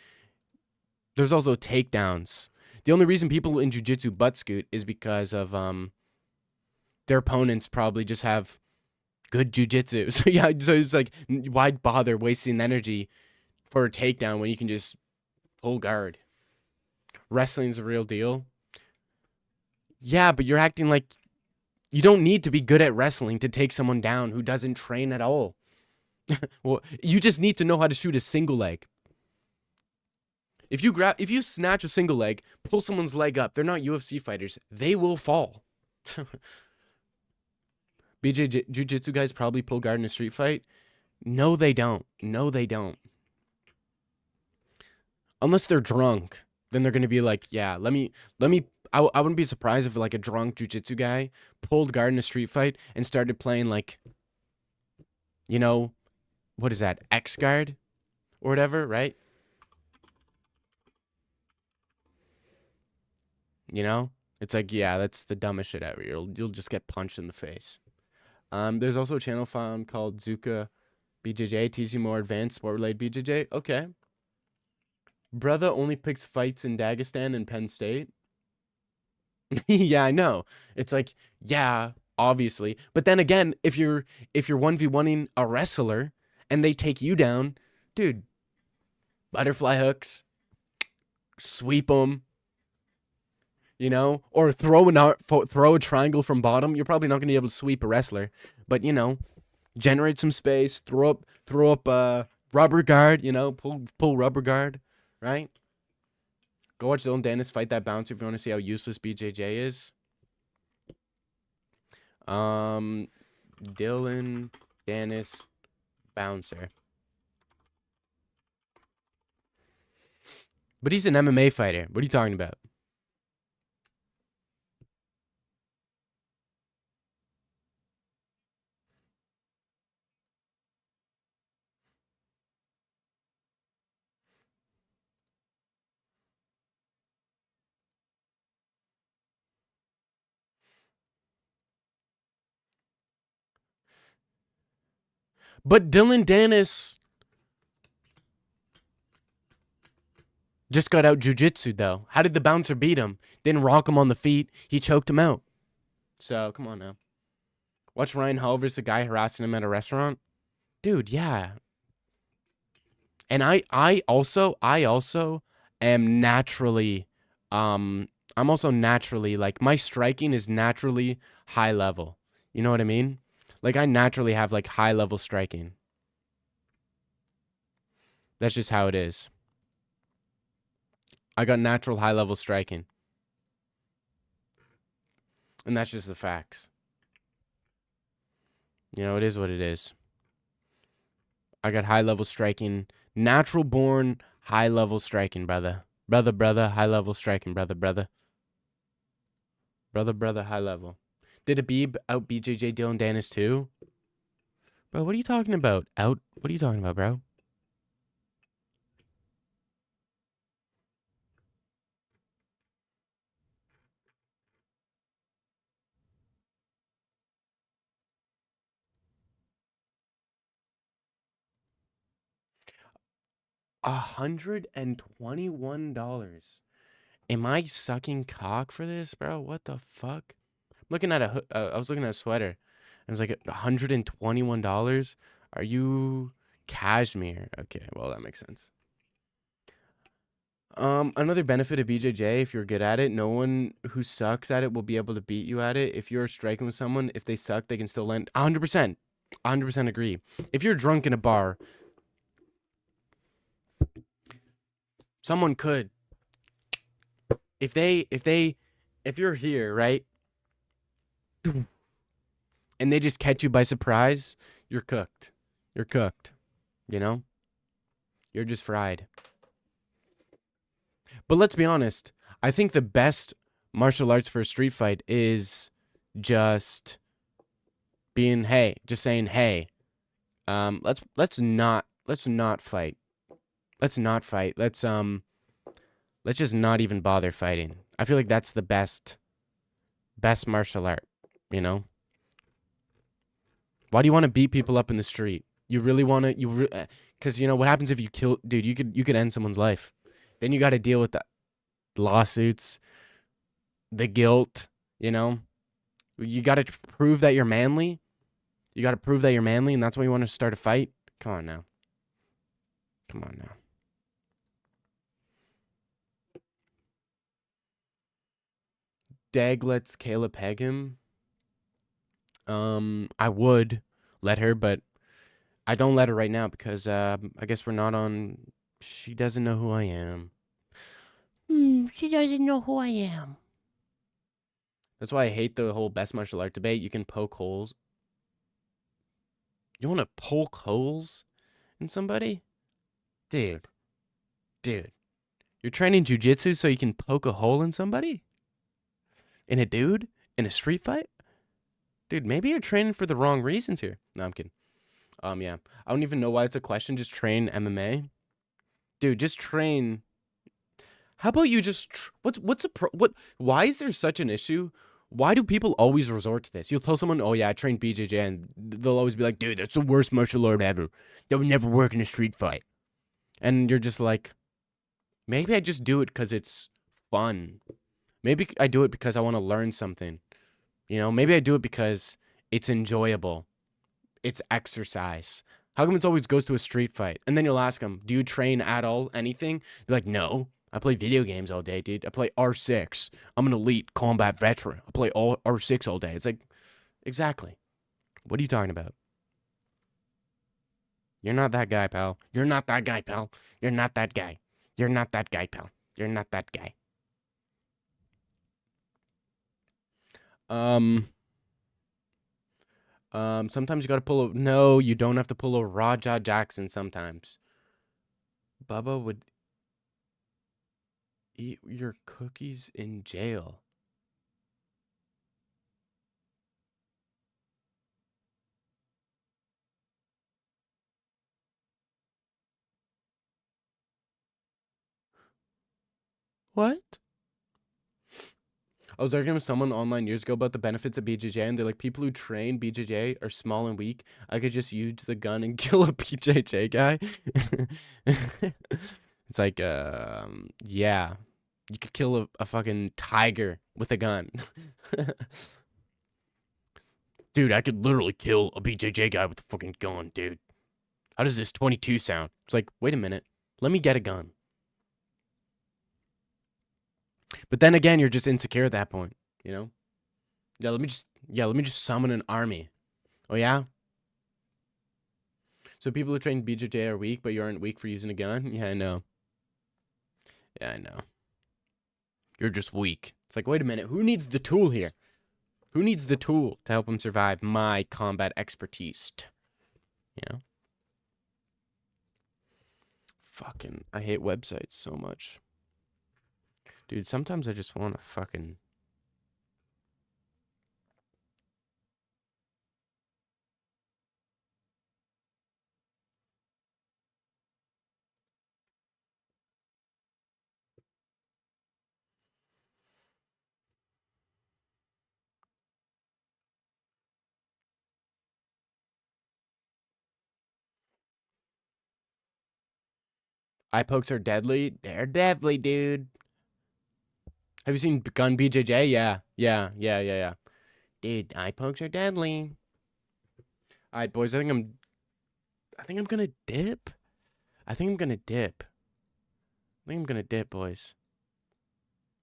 there's also takedowns. The only reason people in jiu-jitsu butt scoot is because of their opponents probably just have good jiu-jitsu. So yeah, so it's like, why bother wasting energy for a takedown when you can just pull guard? Wrestling's a real deal. Yeah, but you're acting like you don't need to be good at wrestling to take someone down who doesn't train at all. Well, you just need to know how to shoot a single leg. If you snatch a single leg, pull someone's leg up, they're not UFC fighters. They will fall. BJ jiu-jitsu guys probably pull guard in a street fight. No, they don't. No, they don't. Unless they're drunk, then they're gonna be like, yeah, let me. I wouldn't be surprised if like a drunk jiu-jitsu guy pulled guard in a street fight and started playing like, you know, what is that, X guard or whatever, right? You know, it's like, yeah, that's the dumbest shit ever. You'll just get punched in the face. There's also a channel found called Zuka BJJ, teaching more advanced sport-related BJJ. Okay. Brother only picks fights in Dagestan and Penn State. Yeah, I know. It's like, yeah, obviously. But then again, if you're 1v1ing a wrestler and they take you down, dude, butterfly hooks, sweep them, you know, or throw a triangle from bottom. You're probably not going to be able to sweep a wrestler, but you know, generate some space, throw up rubber guard, you know, pull rubber guard, right? Go watch Dylan Dennis fight that bouncer if you want to see how useless BJJ is. Dylan Dennis bouncer. But he's an MMA fighter. What are you talking about? But Dylan Dennis just got out jiu-jitsu, though. How did the bouncer beat him? Didn't rock him on the feet. He choked him out. So, come on now. Watch Ryan Hall versus a guy harassing him at a restaurant. Dude, yeah. And I also am naturally, I'm also naturally, like, my striking is naturally high level. You know what I mean? Like, I naturally have, like, high level striking. That's just how it is. I got natural high level striking. And that's just the facts. You know, it is what it is. I got high level striking. Natural born high level striking, brother. Brother, high level striking, brother. Brother, high level. Did Habib out BJJ Dylan Dennis too? Bro, what are you talking about? What are you talking about, bro? $121. Am I sucking cock for this, bro? What the fuck? Looking at I was looking at a sweater. I was like, $121? Are you cashmere? Okay, well, that makes sense. Another benefit of BJJ, if you're good at it, no one who sucks at it will be able to beat you at it. If you're striking with someone, if they suck, they can still land. 100%. 100% agree. If you're drunk in a bar, someone could. If you're here, right? And they just catch you by surprise, you're cooked. You're cooked. You know? You're just fried. But let's be honest. I think the best martial arts for a street fight is just being just saying hey. Let's not fight. Let's not fight. Let's just not even bother fighting. I feel like that's the best martial art, you know? Why do you want to beat people up in the street? You really want to cuz you know what happens if you kill dude, you could end someone's life. Then you got to deal with the lawsuits, the guilt, you know? You got to prove that you're manly. You got to prove that you're manly, and that's why you want to start a fight? Come on now. Come on now. Dag lets Kayla peg him. I would let her, but I don't let her right now because I guess we're not on. She doesn't know who I am. She doesn't know who I am. That's why I hate the whole best martial art debate. You can poke holes. You want to poke holes in somebody? Dude. You're training jujitsu so you can poke a hole in somebody? In a dude? In a street fight? Dude, maybe you're training for the wrong reasons here. No, I'm kidding. Yeah. I don't even know why it's a question. Just train MMA. Dude, just train. How about you just why is there such an issue? Why do people always resort to this? You'll tell someone, "Oh yeah, I trained BJJ," and they'll always be like, "Dude, that's the worst martial art ever. That would never work in a street fight." And you're just like, maybe I just do it because it's fun. Maybe I do it because I want to learn something. You know, maybe I do it because it's enjoyable. It's exercise. How come it always goes to a street fight? And then you'll ask them, do you train at all? Anything? They're like, no. I play video games all day, dude. I play R6. I'm an elite combat veteran. I play all R6 all day. It's like, exactly. What are you talking about? You're not that guy, pal. You're not that guy, pal. You're not that guy. You're not that guy, pal. You're not that guy. Sometimes you gotta pull a... No, you don't have to pull a Raja Jackson sometimes. Bubba would eat your cookies in jail. What? I was arguing with someone online years ago about the benefits of BJJ, and they're like, people who train BJJ are small and weak. I could just use the gun and kill a BJJ guy. It's like, yeah. You could kill a fucking tiger with a gun. Dude, I could literally kill a BJJ guy with a fucking gun, dude. How does this 22 sound? It's like, wait a minute. Let me get a gun. But then again, you're just insecure at that point, you know? Yeah, let me just summon an army. Oh yeah? So people who train BJJ are weak, but you aren't weak for using a gun? Yeah, I know. Yeah, I know. You're just weak. It's like, wait a minute, who needs the tool here? Who needs the tool to help him survive my combat expertise? You know? Fucking, I hate websites so much. Dude, sometimes I just want to fucking... Eye pokes are deadly. They're deadly, dude. Have you seen Gun BJJ? Yeah. Dude, eye pokes are deadly. All right, boys. I think I'm gonna dip. I think I'm gonna dip, boys.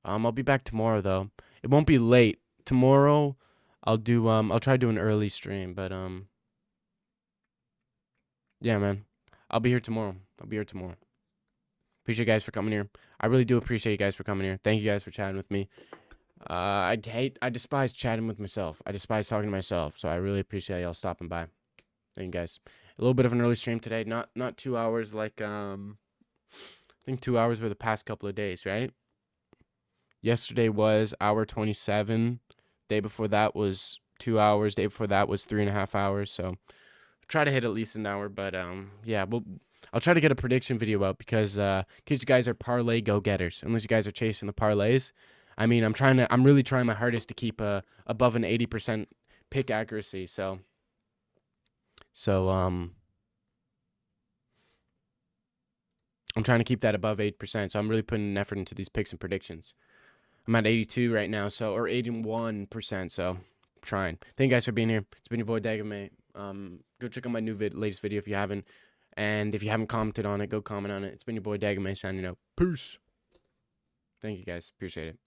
I'll be back tomorrow though. It won't be late. Tomorrow, I'll try to do an early stream, but yeah, man. I'll be here tomorrow. Appreciate you guys for coming here. I really do appreciate you guys for coming here. Thank you guys for chatting with me. I despise chatting with myself. I despise talking to myself. So I really appreciate y'all stopping by. Thank you guys. A little bit of an early stream today. Not 2 hours like I think 2 hours were the past couple of days, right? Yesterday was hour 27. Day before that was 2 hours. Day before that was 3.5 hours. So try to hit at least an hour. But yeah, I'll try to get a prediction video out because you guys are parlay go-getters. Unless you guys are chasing the parlays. I mean, I'm really trying my hardest to keep above an 80% pick accuracy. So I'm trying to keep that above 8%. So I'm really putting an effort into these picks and predictions. I'm at 82 right now, or 81%. So I'm trying. Thank you guys for being here. It's been your boy Dagame. Go check out my latest video if you haven't. And if you haven't commented on it, go comment on it. It's been your boy Dagame signing out. Peace. Thank you guys. Appreciate it.